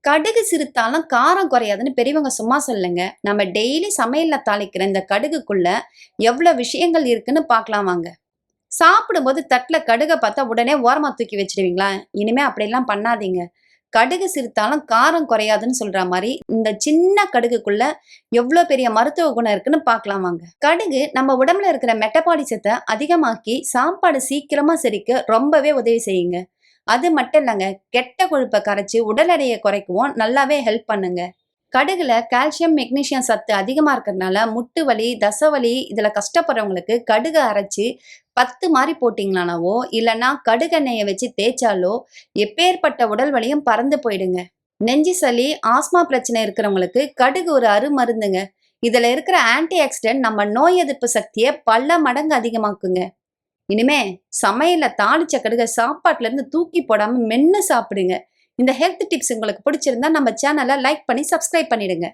கடுகு சிறுத்தாலும் காரம் குறையாதுன்னு பெரியவங்க சும்மா சொல்லுங்க. நம்ம டெய்லி சமையல்ல தாளிக்கிற இந்த கடுகுக்குள்ள எவ்வளவு விஷயங்கள் இருக்குன்னு பார்க்கலாம் வாங்க. சாப்பிடும்போது தட்டுல கடுக பார்த்தா உடனே ஓரமா தூக்கி வச்சிடுவீங்களா? இனிமே அப்படிலாம் பண்ணாதீங்க. கடுகு சிறுத்தாலும் காரம் குறையாதுன்னு சொல்ற மாரி இந்த சின்ன கடுகுக்குள்ள எவ்வளோ பெரிய மருத்துவ குணம் இருக்குன்னு பார்க்கலாம் வாங்க. கடுகு நம்ம உடம்புல இருக்கிற மெட்டபாலிசத்தை அதிகமாக்கி சாப்பாடு சீக்கிரமா செரிக்க ரொம்பவே உதவி செய்யுங்க. அது மட்டும் இல்லங்க, கெட்ட கொழுப்பை கரைச்சு உடல் எடையை குறைக்கவும் நல்லாவே ஹெல்ப் பண்ணுங்க. கடுகுல கால்சியம், மெக்னீசியம் சத்து அதிகமா இருக்கிறதுனால முட்டு வலி, தசவலி இதுல கஷ்டப்படுறவங்களுக்கு கடுகு அரைச்சு 10 மாரி போட்டீங்களானாவோ, இல்லைன்னா கடுகெண்ணெயை வச்சு தேய்ச்சாலோ எப்பேற்பட்ட உடல் வலியும் பறந்து போயிடுங்க. நெஞ்சு சளி, ஆஸ்மா பிரச்சனை இருக்கிறவங்களுக்கு கடுகு ஒரு அருமருந்துங்க. இதுல இருக்கிற ஆன்டி ஆக்சிடென்ட் நம்ம நோய் எதிர்ப்பு சக்தியை பல மடங்கு அதிகமாக்குங்க. இனிமே சமையல்ல தாளிச்ச கடுக சாப்பாட்டுல இருந்து தூக்கி போடாம மென்னு சாப்பிடுங்க. இந்த ஹெல்த் டிப்ஸ் உங்களுக்கு பிடிச்சிருந்தா நம்ம சேனலை லைக் பண்ணி சப்ஸ்கிரைப் பண்ணிடுங்க.